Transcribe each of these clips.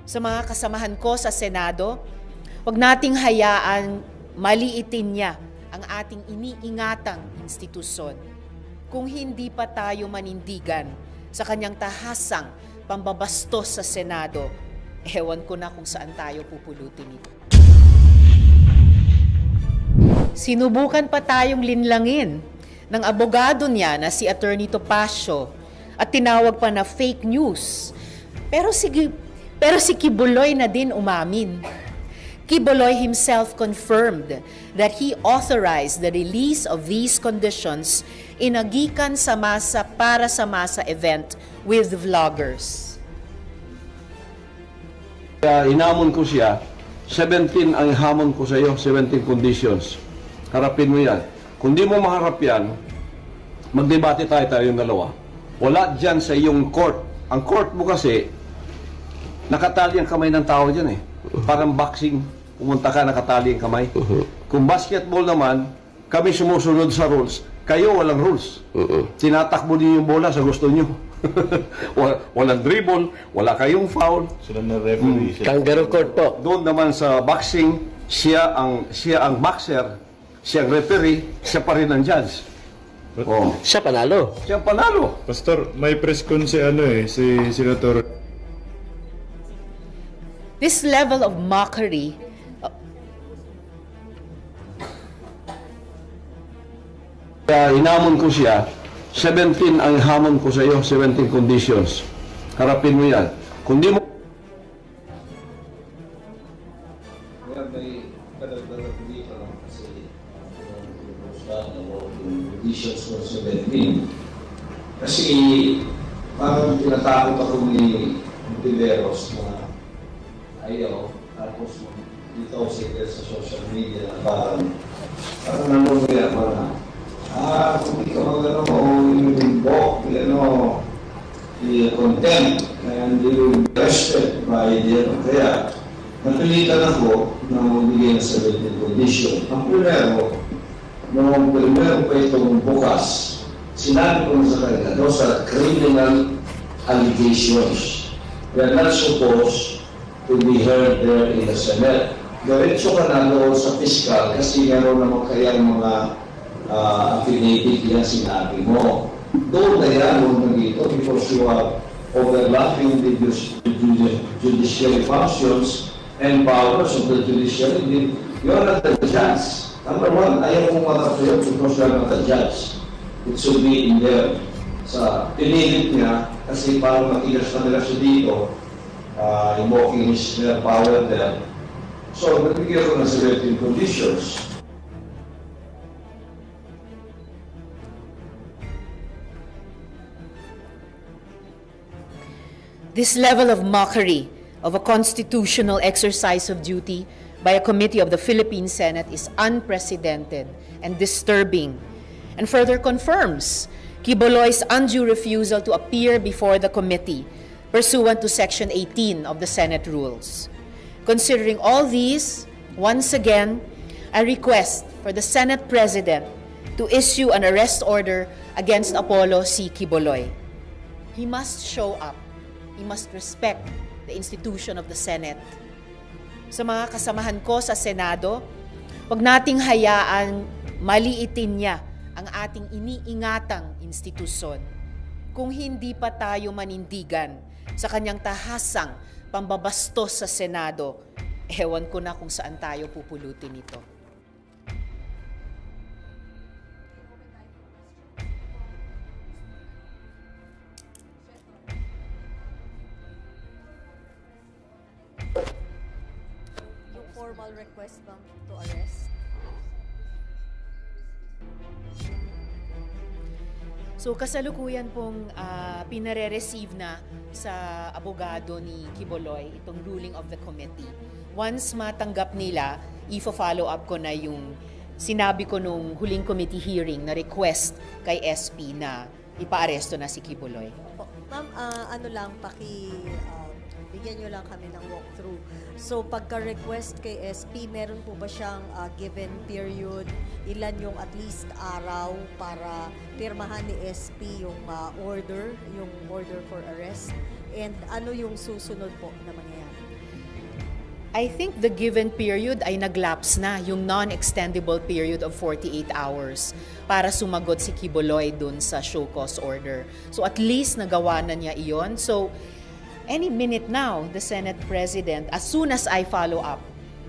Sa mga kasamahan ko sa Senado, huwag nating hayaan maliitin niya ang ating iniingatang institusyon. Kung hindi pa tayo manindigan sa kanyang tahasang pambabastos sa Senado, ewan ko na kung saan tayo pupulutin ito. Sinubukan pa tayong linlangin ng abogado niya na si Attorney Topacio at tinawag pa na fake news. Pero si Kibuloy na din umamin. Kibuloy himself confirmed that he authorized the release of these conditions in a gikan sa masa para sa masa event with vloggers. Hinamon ko siya, 17 ang hamon ko sa iyo, 17 conditions. Harapin mo yan. Kung di mo maharap yan, magdebate tayong dalawa. Wala dyan sa iyong court. Ang court mo kasi, nakatali ang kamay ng tao dyan eh. Parang boxing, pumunta ka, nakatali ang kamay. Kung basketball naman, kami sumusunod sa rules. Kayo walang rules. Tinatakbo niyo yung bola sa gusto niyo. Walang dribble, wala kayong foul. Sila na referee. Kangaroo court po. Doon naman sa boxing, siya ang boxer, siya ang referee, siya pa rin ang judge. Oh. Siya panalo. Siya ang panalo. Pastor, may press con si si Senator. This level of mockery Hinamon ko siya, 17 ang hamon ko sa iyo, 17 conditions. Harapin mo yan. Kung di mo... May kadagdagan dito lang kasi conditions for 17. Kasi parang tinatakot ako ni Tiberos na ayaw, tapos dito sa social media na parang nangyayari na kung di ka magano o i-invoke, i-contempt, and you will be arrested by the kaya napilitan ako na magbigay ng 17 condition. Ang primero pa itong bukas, sinabi ko sa kanila, those are criminal allegations. We are not supposed to be heard there in the Senate. Diretso ka na doon sa fiscal kasi meron naman kayang mga affidavit yan sinabi mo. Doon na yan, doon na dito, because you are overlapping the judiciary functions and powers of the judiciary. You are not the judge. Number one, ayaw kong matapayo because you are not the judge. It should be in there. Sa pinilit niya, kasi parang matigas na nila siya dito, invoking his power there. So, nagbigyan ko ng 17 conditions. This level of mockery of a constitutional exercise of duty by a committee of the Philippine Senate is unprecedented and disturbing, and further confirms Kibuloy's undue refusal to appear before the committee pursuant to Section 18 of the Senate Rules. Considering all these, once again, I request for the Senate President to issue an arrest order against Apollo C. Kibuloy. He must show up. He must respect the institution of the Senate. Sa mga kasamahan ko sa Senado, huwag nating hayaan maliitin niya ang ating iniingatang institusyon. Kung hindi pa tayo manindigan sa kanyang tahasang pambabastos sa Senado, ewan ko na kung saan tayo pupulutin ito. Formal request bang to arrest? So kasalukuyan pong pinare-receive na sa abogado ni Kibuloy itong ruling of the committee. Once matanggap nila, i-follow up ko na yung sinabi ko nung huling committee hearing na request kay SP na ipa-aresto na si Kibuloy. Ma'am, ano lang, bigyan nyo lang kami ng walkthrough. So, pagka-request kay SP, meron po ba siyang given period? Ilan yung at least araw para pirmahan ni SP yung order for arrest? And ano yung susunod po na mangyayari? I think the given period ay naglapse na, yung non-extendable period of 48 hours para sumagot si Quiboloy dun sa show cause order. So at least nagawa na niya iyon. So any minute now, the Senate President, as soon as I follow up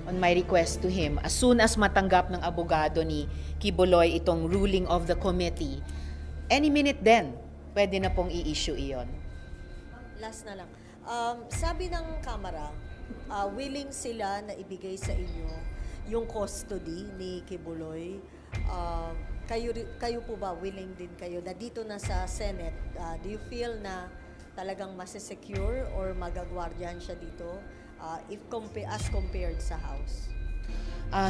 on my request to him, as soon as matanggap ng abogado ni Quiboloy itong ruling of the committee, any minute then, pwede na pong i-issue iyon. Last na lang. Sabi ng Kamara, willing sila na ibigay sa inyo yung custody ni Quiboloy. Kayo po ba willing din kayo na dito na sa Senate, do you feel na talagang masesecure or magagwardiyan siya dito as compared sa House?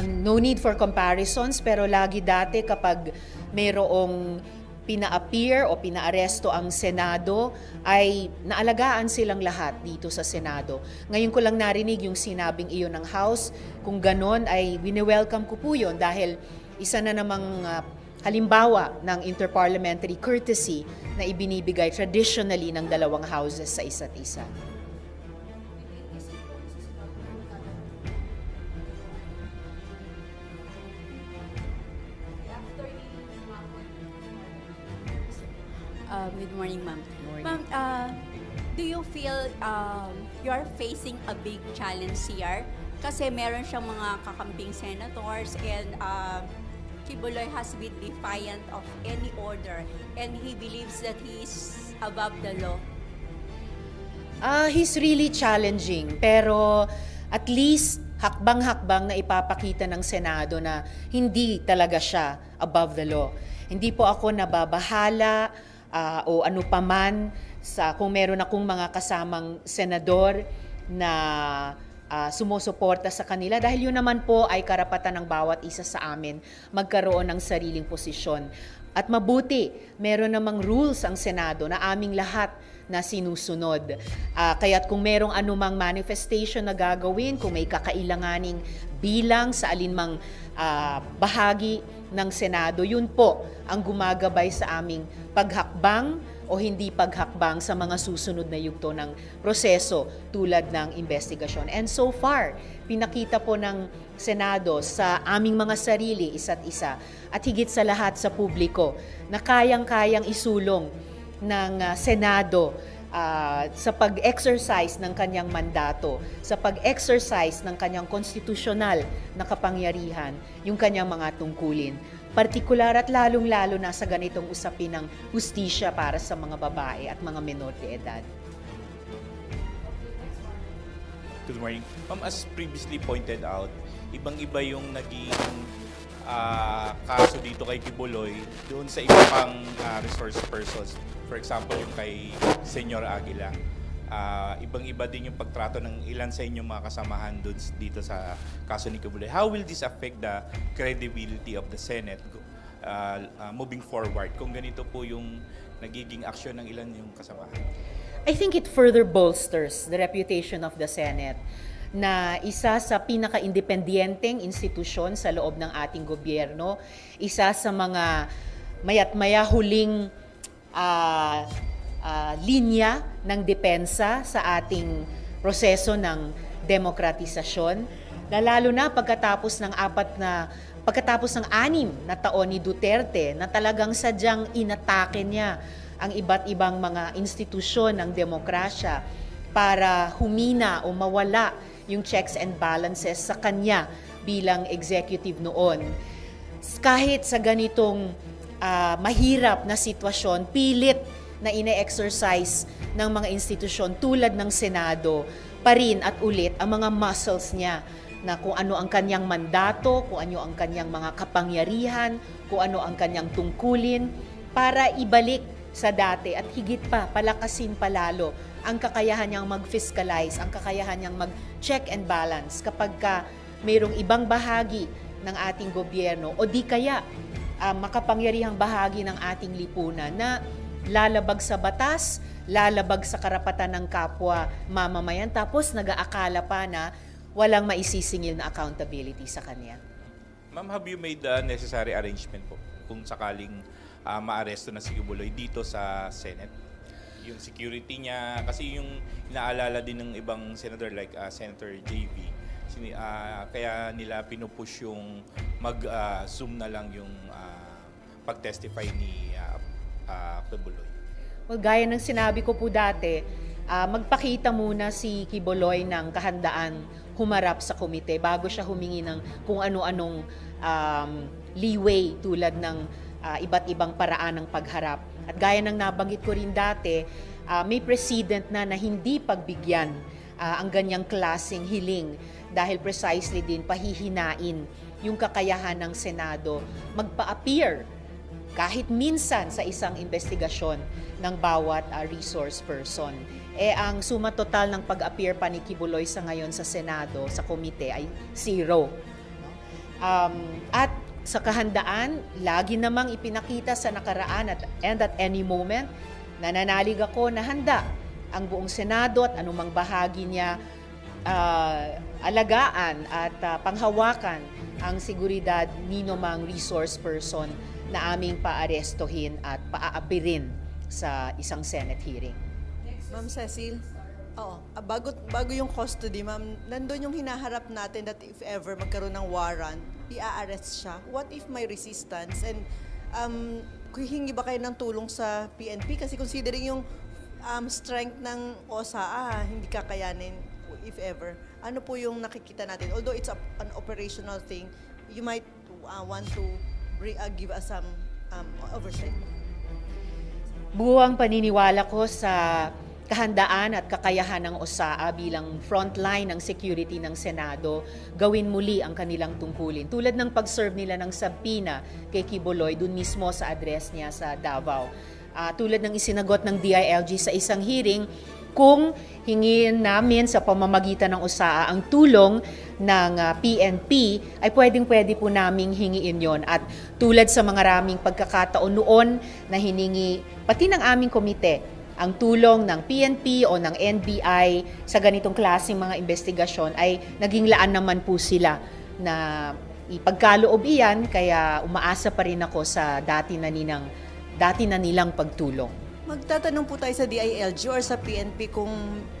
No need for comparisons, pero lagi dati kapag mayroong pina-appear o pina-aresto ang Senado, ay naalagaan silang lahat dito sa Senado. Ngayon ko lang narinig yung sinabing iyon ng House. Kung ganon, ay wini-welcome ko po yun dahil isa na namang halimbawa ng interparliamentary courtesy na ibinibigay traditionally ng dalawang houses sa isa't isa. Good morning, ma'am. morning. Ma'am, do you feel you're facing a big challenge here? Kasi meron siyang mga kakamping senators and Quiboloy has been defiant of any order and he believes that he's above the law. He's really challenging, pero at least hakbang-hakbang na ipapakita ng Senado na hindi talaga siya above the law. Hindi po ako nababahala o ano paman sa kung meron akong mga kasamang senador na sumusuporta sa kanila dahil yun naman po ay karapatan ng bawat isa sa amin magkaroon ng sariling posisyon. At mabuti, meron namang rules ang Senado na aming lahat na sinusunod. Kaya't kung merong anumang manifestation na gagawin, kung may kakailanganing bilang sa alinmang bahagi ng Senado, yun po ang gumagabay sa aming paghakbang o hindi paghakbang sa mga susunod na yugto ng proseso tulad ng investigasyon. And so far, pinakita po ng Senado sa aming mga sarili, isa't isa, at higit sa lahat sa publiko, na kayang-kayang isulong ng Senado sa pag-exercise ng kanyang mandato, sa pag-exercise ng kanyang konstitusyonal na kapangyarihan, yung kanyang mga tungkulin. Partikular at lalong-lalo na sa ganitong usapin ng hustisya para sa mga babae at mga menor de edad. Good morning. Ma'am, as previously pointed out, ibang-iba yung naging kaso dito kay Quiboloy doon sa iba pang resource persons. For example, yung kay Senyor Aguila. Ibang-iba din yung pagtrato ng ilan sa inyong mga kasamahan doon dito sa kaso ni Quiboloy. How will this affect the credibility of the Senate moving forward kung ganito po yung nagiging aksyon ng ilan yung kasamahan? I think it further bolsters the reputation of the Senate na isa sa pinaka-independenteng institusyon sa loob ng ating gobyerno, isa sa mga mayat-maya huling linya ng depensa sa ating proseso ng demokratisasyon, lalo na pagkatapos ng 6 na taon ni Duterte na talagang sadyang inatake niya ang iba't ibang mga institusyon ng demokrasya para humina o mawala yung checks and balances sa kanya bilang executive noon. Kahit sa ganitong mahirap na sitwasyon, pilit na ine-exercise ng mga institusyon tulad ng Senado pa rin at ulit ang mga muscles niya na kung ano ang kanyang mandato, kung ano ang kanyang mga kapangyarihan, kung ano ang kanyang tungkulin para ibalik sa dati at higit pa, palakasin palalo ang kakayahan niyang mag-fiscalize, ang kakayahan niyang mag-check and balance kapag mayroong ibang bahagi ng ating gobyerno o di kaya makapangyarihang bahagi ng ating lipunan na lalabag sa batas, lalabag sa karapatan ng kapwa mamamayan, tapos nag-aakala pa na walang maisisingil na accountability sa kanya. Ma'am, have you made the necessary arrangement po kung sakaling maaresto na si Quiboloy dito sa Senate? Yung security niya, kasi yung inaalala din ng ibang senator like Senator JV, Kaya nila pinupush yung mag-Zoom na lang yung pag-testify ni Kibuloy. Well, gaya ng sinabi ko po dati, magpakita muna si Kibuloy ng kahandaan humarap sa komite bago siya humingi ng kung ano-anong leeway tulad ng iba't ibang paraan ng pagharap. At gaya ng nabanggit ko rin dati, may precedent na hindi pagbigyan ang ganyang klaseng hiling dahil precisely din pahihinain yung kakayahan ng Senado magpa-appear kahit minsan sa isang investigasyon ng bawat resource person. Ang suma total ng pag-appear pa ni Kibuloy sa ngayon sa Senado, sa komite ay 0. At sa kahandaan, lagi namang ipinakita sa nakaraan and at any moment, nananalig ako na handa ang buong Senado at anumang bahagi niya alagaan at panghawakan ang seguridad ninumang resource person na aming paarestohin at paaapirin sa isang Senate hearing. Ma'am Cecil, bago yung custody, ma'am, nandun yung hinaharap natin that if ever magkaroon ng warrant, i-arrest siya. What if may resistance? And hingi ba kayo ng tulong sa PNP? Kasi considering yung strength ng OSA, hindi kakayanin if ever. Ano po yung nakikita natin? Although it's an operational thing, you might want to give us some oversight. Buwang paniniwala ko sa kahandaan at kakayahan ng OSAA bilang frontline ng security ng Senado, gawin muli ang kanilang tungkulin. Tulad ng pag-serve nila ng subpoena kay Kibuloy dun mismo sa address niya sa Davao. Tulad ng isinagot ng DILG sa isang hearing, kung hingin namin sa pamamagitan ng OSAA ang tulong ng PNP, ay pwedeng-pwede po naming hingiin yon. At tulad sa mga raming pagkakataon noon na hiningi, pati ng aming komite, ang tulong ng PNP o ng NBI sa ganitong klaseng mga investigasyon ay naging laan naman po sila na ipagkaloob iyan, kaya umaasa pa rin ako sa dati na nilang pagtulong. Magtatanong po tayo sa DILG or sa PNP kung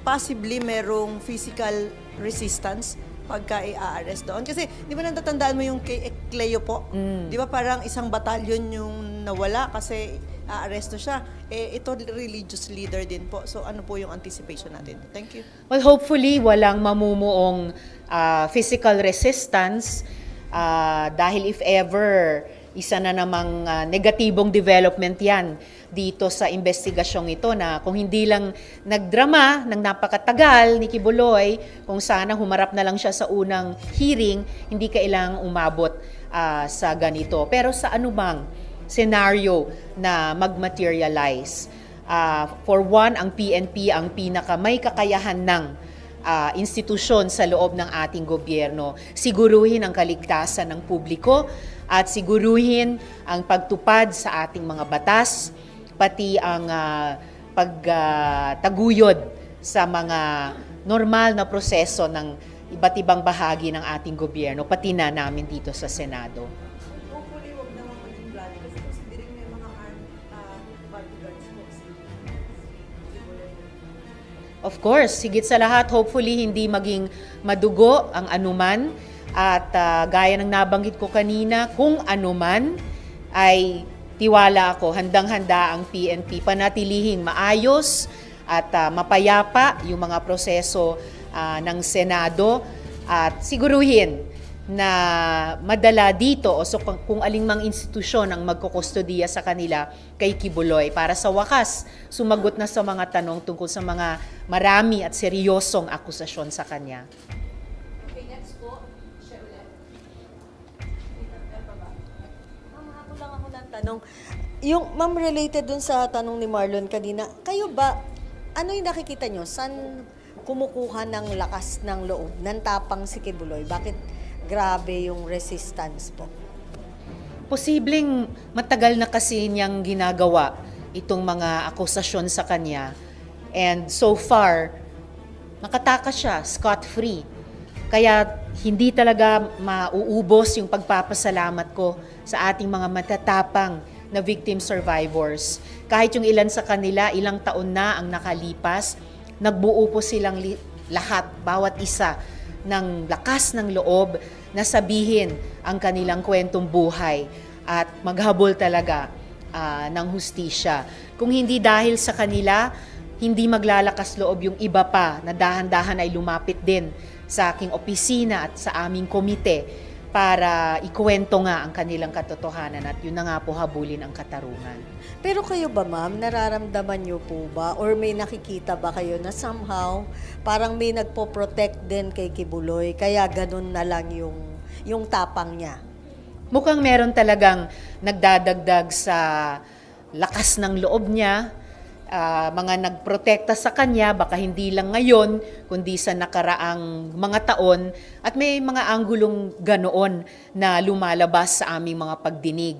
possibly merong physical resistance pagka i-arrest doon. Kasi di ba natatandaan mo yung kay Cleo po? Di ba parang isang batalyon yung nawala kasi aaresto siya. Ito religious leader din po. So ano po yung anticipation natin? Thank you. Well, hopefully walang mamumuong physical resistance dahil if ever isa na namang negatibong development yan dito sa investigasyong ito na kung hindi lang nagdrama ng napakatagal ni Kibuloy, kung sana humarap na lang siya sa unang hearing, hindi kailangang umabot sa ganito. Pero sa anumang scenario na mag-materialize, for one, ang PNP ang may kakayahan ng institusyon sa loob ng ating gobyerno. Siguruhin ang kaligtasan ng publiko at siguruhin ang pagtupad sa ating mga batas, pati ang pagtaguyod sa mga normal na proseso ng iba't ibang bahagi ng ating gobyerno, pati na namin dito sa Senado. Hopefully, wag naman maging bloody kasi considering may mga armed bodyguards po si Kibuloy. Of course, higit sa lahat, hopefully hindi maging madugo ang anuman. At gaya ng nabanggit ko kanina, kung anuman ay tiwala ako, handang-handa ang PNP panatilihing maayos at mapayapa yung mga proseso ng Senado at siguruhin na madala dito o so kung alingmang institusyon ang magkukustodiya sa kanila kay Kibuloy para sa wakas sumagot na sa mga tanong tungkol sa mga marami at seryosong akusasyon sa kanya. Tanong, yung ma'am related dun sa tanong ni Marlon kanina, kayo ba, ano yung nakikita nyo? Saan kumukuha ng lakas ng loob, ng tapang si Kibuloy? Bakit grabe yung resistance po? Posibleng matagal na kasi niyang ginagawa itong mga akusasyon sa kanya. And so far, nakatakas siya, scot-free. Kaya hindi talaga mauubos yung pagpapasalamat ko sa ating mga matatapang na victim survivors. Kahit yung ilan sa kanila, ilang taon na ang nakalipas, nagbuo po silang lahat, bawat isa, ng lakas ng loob na sabihin ang kanilang kwentong buhay at maghabol talaga ng hustisya. Kung hindi dahil sa kanila, hindi maglalakas loob yung iba pa na dahan-dahan ay lumapit din sa aking opisina at sa aming komite para ikuwento nga ang kanilang katotohanan at yun na nga po habulin ang katarungan. Pero kayo ba, ma'am, nararamdaman niyo po ba or may nakikita ba kayo na somehow parang may nagpo-protect din kay Kibuloy kaya ganun na lang yung tapang niya? Mukhang meron talagang nagdadagdag sa lakas ng loob niya, mga nagprotekta sa kanya, baka hindi lang ngayon, kundi sa nakaraang mga taon, at may mga anggulong ganoon na lumalabas sa aming mga pagdinig.